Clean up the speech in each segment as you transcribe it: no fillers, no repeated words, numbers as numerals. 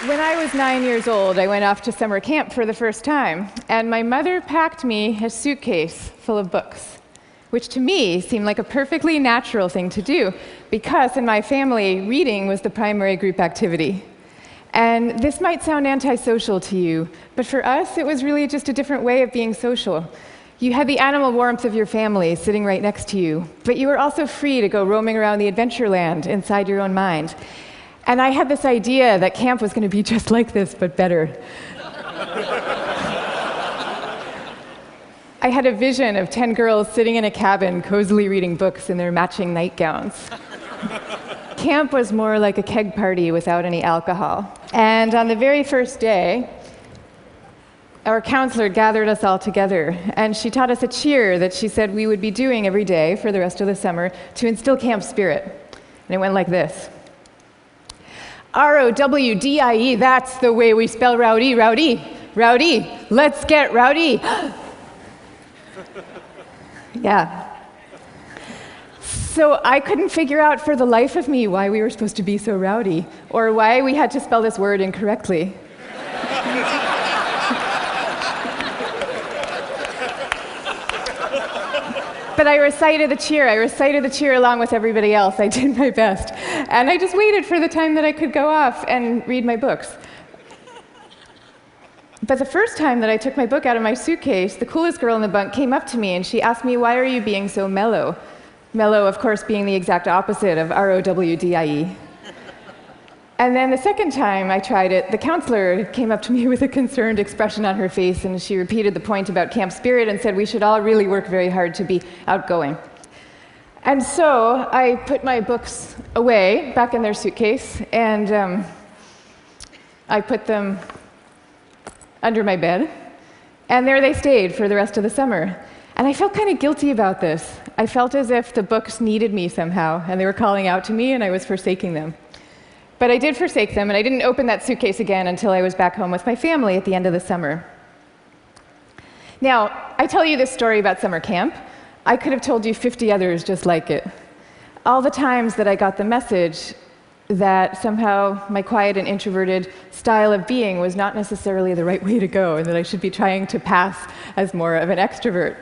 When I was 9 years old, I went off to summer camp for the first time, and my mother packed me a suitcase full of books, which to me seemed like a perfectly natural thing to do, because in my family, reading was the primary group activity. And this might sound antisocial to you, but for us, it was really just a different way of being social. You had the animal warmth of your family sitting right next to you, but you were also free to go roaming around the adventure land inside your own mind. And I had this idea that camp was going to be just like this, but better. I had a vision of 10 girls sitting in a cabin, cozily reading books in their matching nightgowns. Camp was more like a keg party without any alcohol. And on the very first day, our counselor gathered us all together, and she taught us a cheer that she said we would be doing every day for the rest of the summer to instill camp spirit. And it went like this. R-O-W-D-I-E, that's the way we spell rowdy, rowdy, rowdy. Let's get rowdy. Yeah. So I couldn't figure out for the life of me why we were supposed to be so rowdy, or why we had to spell this word incorrectly. But I recited the cheer. I recited the cheer along with everybody else. I did my best. And I just waited for the time that I could go off and read my books. But the first time that I took my book out of my suitcase, the coolest girl in the bunk came up to me and she asked me, "Why are you being so mellow?" Mellow, of course, being the exact opposite of R-O-W-D-I-E. And then the second time I tried it, the counselor came up to me with a concerned expression on her face, and she repeated the point about camp spirit and said we should all really work very hard to be outgoing. And so I put my books away, back in their suitcase, and I put them under my bed, and there they stayed for the rest of the summer. And I felt kind of guilty about this. I felt as if the books needed me somehow, and they were calling out to me, and I was forsaking them. But I did forsake them, and I didn't open that suitcase again until I was back home with my family at the end of the summer. Now, I tell you this story about summer camp. I could have told you 50 others just like it. All the times that I got the message that somehow my quiet and introverted style of being was not necessarily the right way to go, and that I should be trying to pass as more of an extrovert.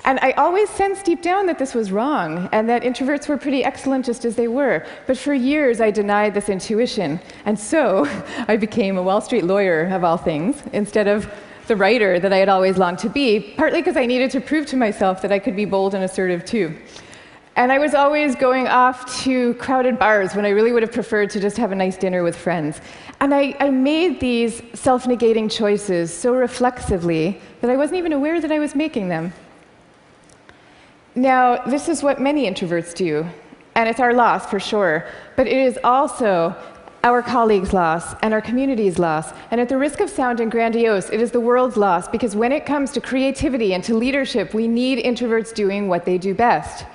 And I always sensed deep down that this was wrong, and that introverts were pretty excellent just as they were. But for years, I denied this intuition. And so I became a Wall Street lawyer, of all things, instead of the writer that I had always longed to be, partly because I needed to prove to myself that I could be bold and assertive too. And I was always going off to crowded bars when I really would have preferred to just have a nice dinner with friends. And I made these self-negating choices so reflexively that I wasn't even aware that I was making them. Now, this is what many introverts do, and it's our loss for sure, but it is also our colleagues' loss and our community's loss, and at the risk of sounding grandiose, it is the world's loss, because when it comes to creativity and to leadership, we need introverts doing what they do best.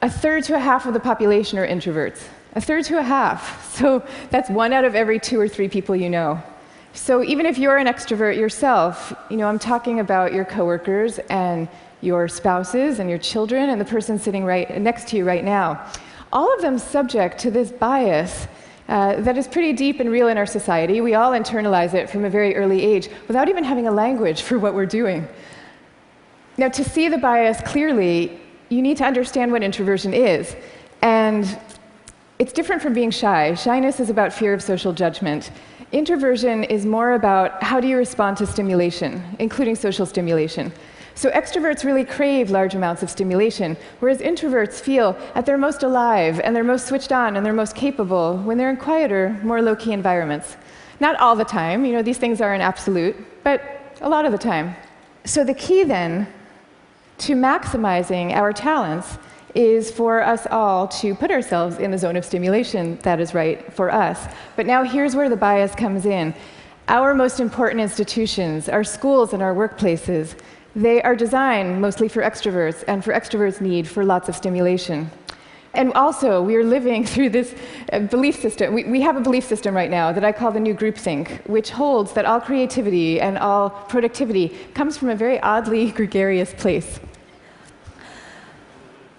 A third to a half of the population are introverts. A third to a half. So that's 1 out of every 2 or 3 people you know. So even if you're an extrovert yourself, I'm talking about your coworkers and your spouses and your children and the person sitting right next to you right now. All of them subject to this bias that is pretty deep and real in our society. We all internalize it from a very early age without even having a language for what we're doing. Now, to see the bias clearly, you need to understand what introversion is. And it's different from being shy. Shyness is about fear of social judgment. Introversion is more about how do you respond to stimulation, including social stimulation. So extroverts really crave large amounts of stimulation, whereas introverts feel at their most alive and they're most switched on and they're most capable when they're in quieter, more low-key environments. Not all the time, these things are an absolute, but a lot of the time. So the key then to maximizing our talents is for us all to put ourselves in the zone of stimulation that is right for us. But now here's where the bias comes in. Our most important institutions, our schools and our workplaces, they are designed mostly for extroverts, and for extroverts' need for lots of stimulation. And also, we are living through this belief system. We have a belief system right now that I call the new groupthink, which holds that all creativity and all productivity comes from a very oddly gregarious place.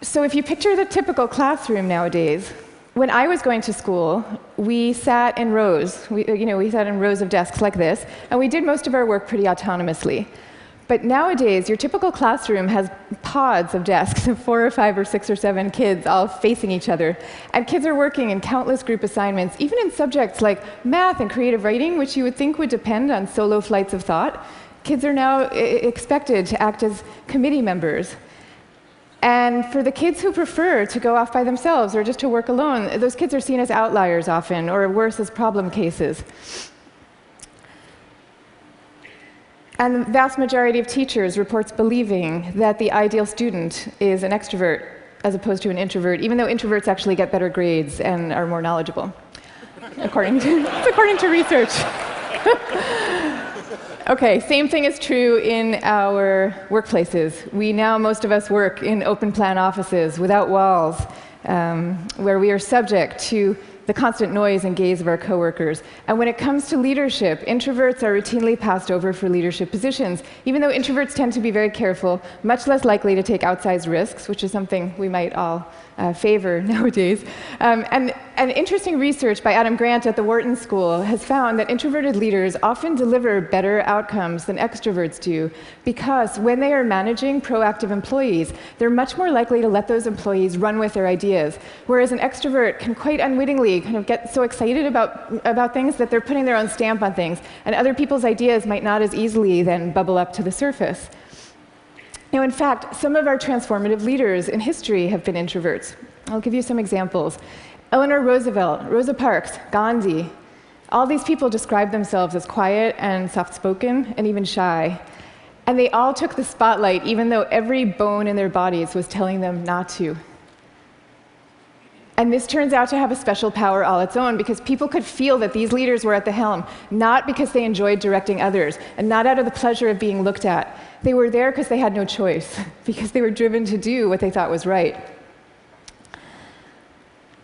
So if you picture the typical classroom nowadays, When I was going to school, we sat in rows. We sat in rows of desks like this, and we did most of our work pretty autonomously. But nowadays, your typical classroom has pods of desks of 4 or 5 or 6 or 7 kids all facing each other. And kids are working in countless group assignments, even in subjects like math and creative writing, which you would think would depend on solo flights of thought. Kids are now expected to act as committee members. And for the kids who prefer to go off by themselves or just to work alone, those kids are seen as outliers often, or worse, as problem cases. And the vast majority of teachers reports believing that the ideal student is an extrovert as opposed to an introvert, even though introverts actually get better grades and are more knowledgeable, according to research. Okay, same thing is true in our workplaces. Most of us work in open-plan offices without walls, where we are subject to the constant noise and gaze of our coworkers. And when it comes to leadership, introverts are routinely passed over for leadership positions, even though introverts tend to be very careful, much less likely to take outsized risks, which is something we might all favor nowadays. And interesting research by Adam Grant at the Wharton School has found that introverted leaders often deliver better outcomes than extroverts do, because when they are managing proactive employees, they're much more likely to let those employees run with their ideas, whereas an extrovert can quite unwittingly kind of get so excited about things that they're putting their own stamp on things, and other people's ideas might not as easily then bubble up to the surface. Now, in fact, some of our transformative leaders in history have been introverts. I'll give you some examples. Eleanor Roosevelt, Rosa Parks, Gandhi, all these people describe themselves as quiet and soft-spoken and even shy. And they all took the spotlight, even though every bone in their bodies was telling them not to. And this turns out to have a special power all its own, because people could feel that these leaders were at the helm, not because they enjoyed directing others, and not out of the pleasure of being looked at. They were there because they had no choice, because they were driven to do what they thought was right.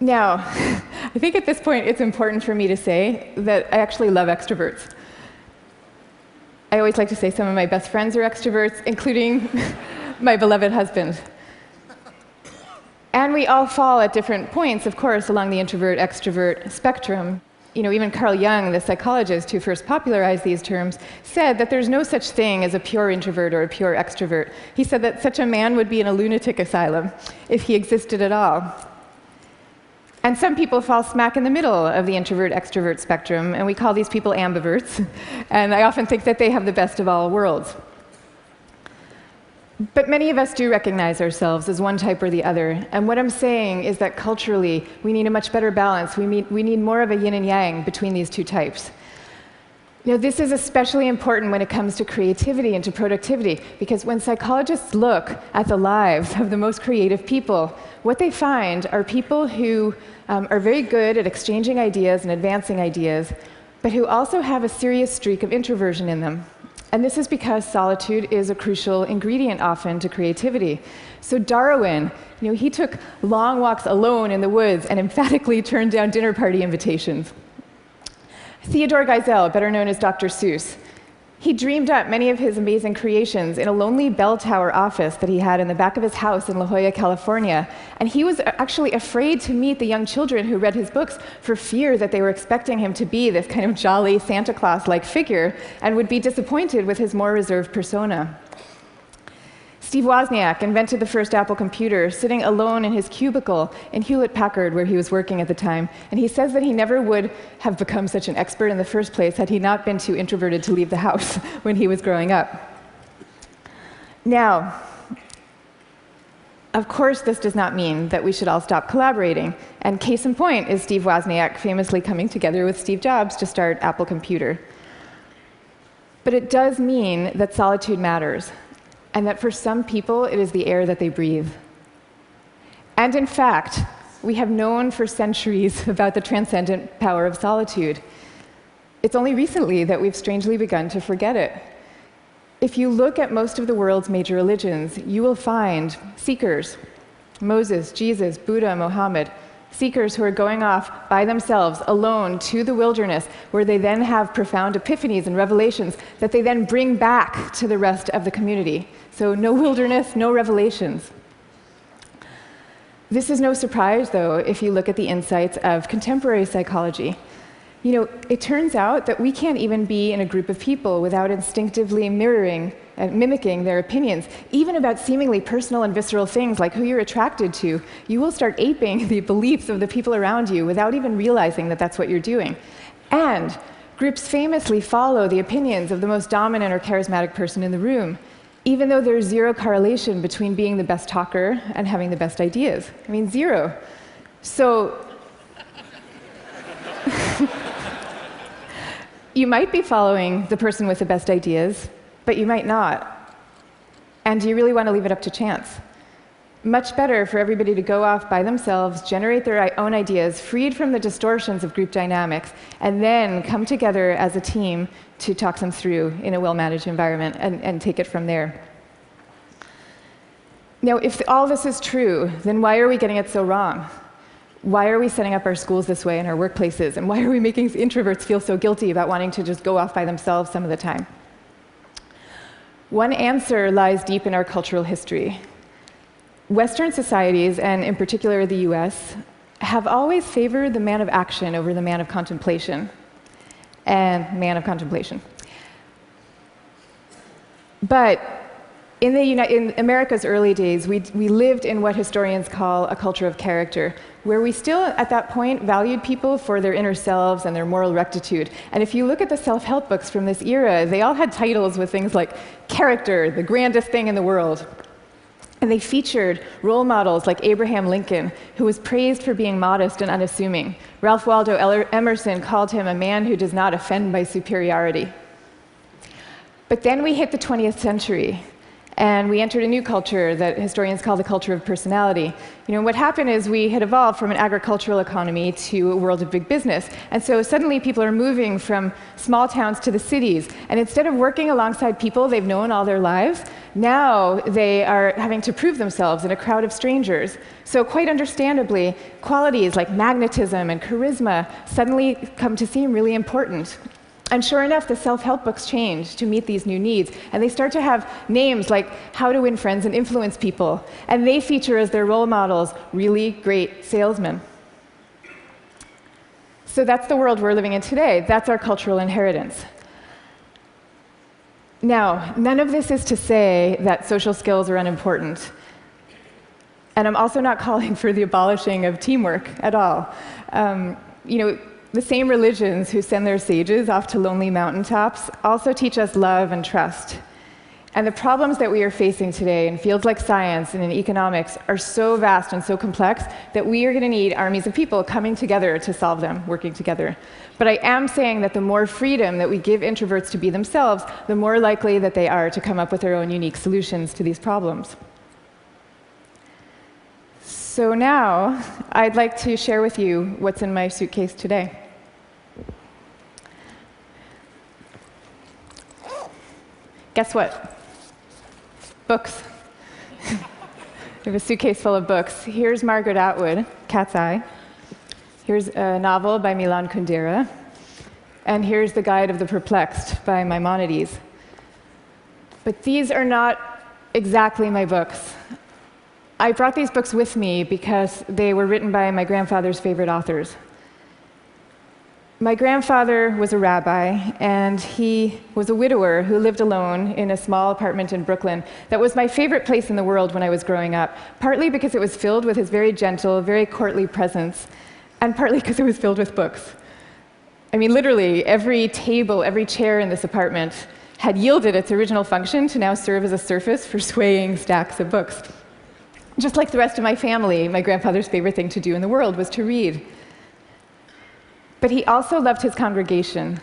Now, I think at this point it's important for me to say that I actually love extroverts. I always like to say some of my best friends are extroverts, including my beloved husband. And we all fall at different points, of course, along the introvert-extrovert spectrum. Even Carl Jung, the psychologist who first popularized these terms, said that there's no such thing as a pure introvert or a pure extrovert. He said that such a man would be in a lunatic asylum if he existed at all. And some people fall smack in the middle of the introvert-extrovert spectrum, and we call these people ambiverts. And I often think that they have the best of all worlds. But many of us do recognize ourselves as one type or the other. And what I'm saying is that culturally, we need a much better balance. We need more of a yin and yang between these two types. This is especially important when it comes to creativity and to productivity, because when psychologists look at the lives of the most creative people, what they find are people who are very good at exchanging ideas and advancing ideas, but who also have a serious streak of introversion in them. And this is because solitude is a crucial ingredient often to creativity. So Darwin, he took long walks alone in the woods and emphatically turned down dinner party invitations. Theodore Geisel, better known as Dr. Seuss, he dreamed up many of his amazing creations in a lonely bell tower office that he had in the back of his house in La Jolla, California. And he was actually afraid to meet the young children who read his books for fear that they were expecting him to be this kind of jolly Santa Claus-like figure and would be disappointed with his more reserved persona. Steve Wozniak invented the first Apple computer sitting alone in his cubicle in Hewlett-Packard, where he was working at the time. And he says that he never would have become such an expert in the first place had he not been too introverted to leave the house when he was growing up. Now, of course, this does not mean that we should all stop collaborating. And case in point is Steve Wozniak famously coming together with Steve Jobs to start Apple Computer. But it does mean that solitude matters, and that for some people, it is the air that they breathe. And in fact, we have known for centuries about the transcendent power of solitude. It's only recently that we've strangely begun to forget it. If you look at most of the world's major religions, you will find seekers, Moses, Jesus, Buddha, Mohammed, seekers who are going off by themselves, alone, to the wilderness, where they then have profound epiphanies and revelations that they then bring back to the rest of the community. So no wilderness, no revelations. This is no surprise, though, if you look at the insights of contemporary psychology. You know, it turns out that we can't even be in a group of people without instinctively mirroring and mimicking their opinions, even about seemingly personal and visceral things like who you're attracted to. You will start aping the beliefs of the people around you without even realizing that that's what you're doing. And groups famously follow the opinions of the most dominant or charismatic person in the room, even though there's zero correlation between being the best talker and having the best ideas. I mean, zero. So you might be following the person with the best ideas, but you might not. And do you really want to leave it up to chance? Much better for everybody to go off by themselves, generate their own ideas, freed from the distortions of group dynamics, and then come together as a team to talk them through in a well-managed environment and take it from there. Now, if all this is true, then why are we getting it so wrong? Why are we setting up our schools this way and our workplaces? And why are we making introverts feel so guilty about wanting to just go off by themselves some of the time? One answer lies deep in our cultural history. Western societies, and in particular the US, have always favored the man of action over the man of contemplation. But in America's early days, we lived in what historians call a culture of character, where we still, at that point, valued people for their inner selves and their moral rectitude. And if you look at the self-help books from this era, they all had titles with things like character, the grandest thing in the world. And they featured role models like Abraham Lincoln, who was praised for being modest and unassuming. Ralph Waldo Emerson called him a man who does not offend by superiority. But then we hit the 20th century, and we entered a new culture that historians call the culture of personality. You know, what happened is we had evolved from an agricultural economy to a world of big business. And so suddenly people are moving from small towns to the cities. And instead of working alongside people they've known all their lives, now they are having to prove themselves in a crowd of strangers. So quite understandably, qualities like magnetism and charisma suddenly come to seem really important. And sure enough, the self-help books change to meet these new needs. And they start to have names like How to Win Friends and Influence People. And they feature as their role models really great salesmen. So that's the world we're living in today. That's our cultural inheritance. Now, none of this is to say that social skills are unimportant. And I'm also not calling for the abolishing of teamwork at all. The same religions who send their sages off to lonely mountaintops also teach us love and trust. And the problems that we are facing today in fields like science and in economics are so vast and so complex that we are going to need armies of people coming together to solve them, working together. But I am saying that the more freedom that we give introverts to be themselves, the more likely that they are to come up with their own unique solutions to these problems. So now, I'd like to share with you what's in my suitcase today. Guess what? Books. I have a suitcase full of books. Here's Margaret Atwood, Cat's Eye. Here's a novel by Milan Kundera. And here's The Guide of the Perplexed by Maimonides. But these are not exactly my books. I brought these books with me because they were written by my grandfather's favorite authors. My grandfather was a rabbi, and he was a widower who lived alone in a small apartment in Brooklyn that was my favorite place in the world when I was growing up, partly because it was filled with his very gentle, very courtly presence, and partly because it was filled with books. I mean, literally, every table, every chair in this apartment had yielded its original function to now serve as a surface for swaying stacks of books. Just like the rest of my family, my grandfather's favorite thing to do in the world was to read. But he also loved his congregation,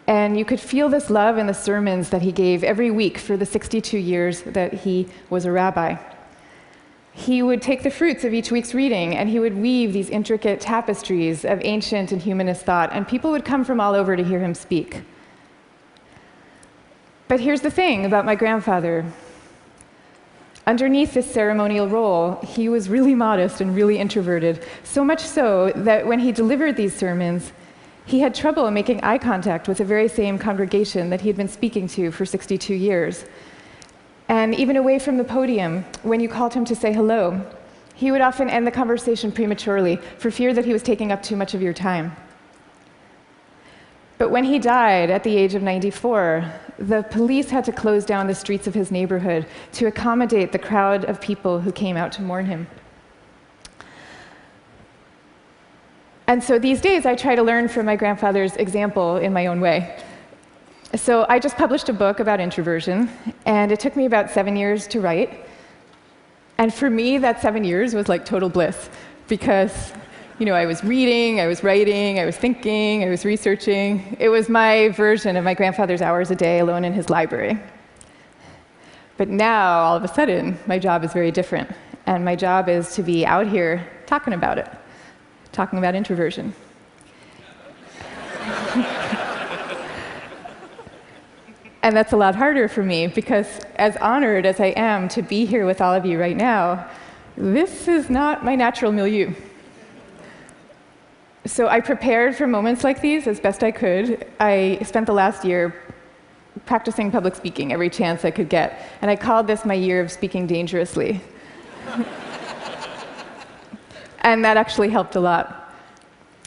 and you could feel this love in the sermons that he gave every week for the 62 years that he was a rabbi. He would take the fruits of each week's reading, and he would weave these intricate tapestries of ancient and humanist thought, and people would come from all over to hear him speak. But here's the thing about my grandfather. Underneath this ceremonial role, he was really modest and really introverted, so much so that when he delivered these sermons, he had trouble making eye contact with the very same congregation that he had been speaking to for 62 years. And even away from the podium, when you called him to say hello, He would often end the conversation prematurely for fear that he was taking up too much of your time. But when he died at the age of 94, the police had to close down the streets of his neighborhood to accommodate the crowd of people who came out to mourn him. And so these days, I try to learn from my grandfather's example in my own way. So I just published a book about introversion, and it took me about 7 years to write. And for me, that 7 years was like total bliss, because I was reading, I was writing, I was thinking, I was researching. It was my version of my grandfather's hours a day alone in his library. But now, all of a sudden, my job is very different. And my job is to be out here talking about it, talking about introversion. And that's a lot harder for me, because as honored as I am to be here with all of you right now, this is not my natural milieu. So I prepared for moments like these as best I could. I spent the last year practicing public speaking every chance I could get, and I called this my year of speaking dangerously. And that actually helped a lot.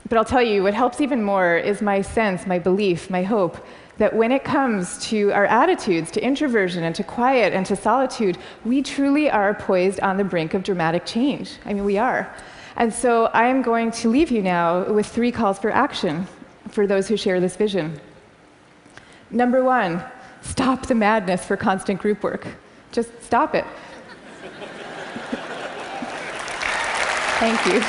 But I'll tell you, what helps even more is my sense, my belief, my hope, that when it comes to our attitudes to introversion and to quiet and to solitude, we truly are poised on the brink of dramatic change. I mean, we are. And so I am going to leave you now with 3 calls for action for those who share this vision. Number 1, stop the madness for constant group work. Just stop it. Thank you.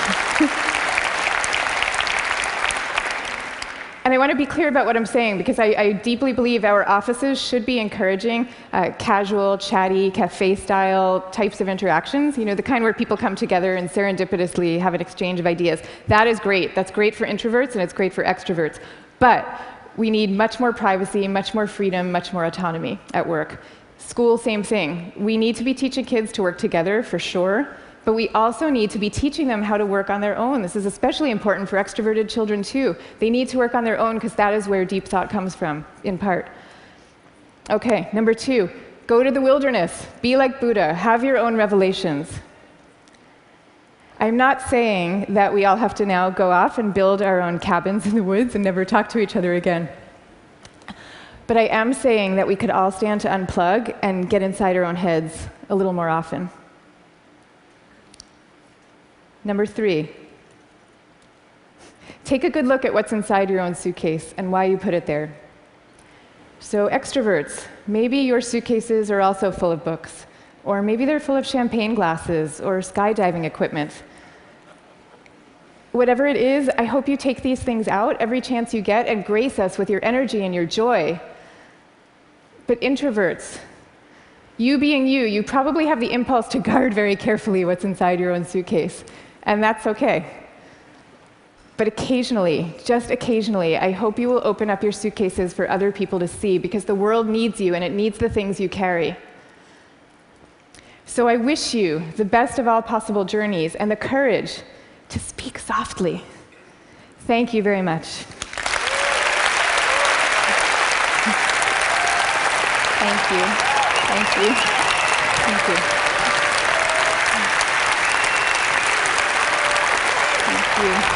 And I want to be clear about what I'm saying, because I deeply believe our offices should be encouraging casual, chatty, cafe-style types of interactions, the kind where people come together and serendipitously have an exchange of ideas. That is great. That's great for introverts, and it's great for extroverts. But we need much more privacy, much more freedom, much more autonomy at work. School, same thing. We need to be teaching kids to work together, for sure. But we also need to be teaching them how to work on their own. This is especially important for extroverted children, too. They need to work on their own, because that is where deep thought comes from, in part. Okay, number 2, go to the wilderness. Be like Buddha. Have your own revelations. I'm not saying that we all have to now go off and build our own cabins in the woods and never talk to each other again. But I am saying that we could all stand to unplug and get inside our own heads a little more often. Number 3, take a good look at what's inside your own suitcase and why you put it there. So extroverts, maybe your suitcases are also full of books, or maybe they're full of champagne glasses or skydiving equipment. Whatever it is, I hope you take these things out every chance you get and grace us with your energy and your joy. But introverts, you being you probably have the impulse to guard very carefully what's inside your own suitcase. And that's okay. But occasionally, just occasionally, I hope you will open up your suitcases for other people to see, because the world needs you and it needs the things you carry. So I wish you the best of all possible journeys and the courage to speak softly. Thank you very much. Thank you. Thank you. Thank you. Thank you.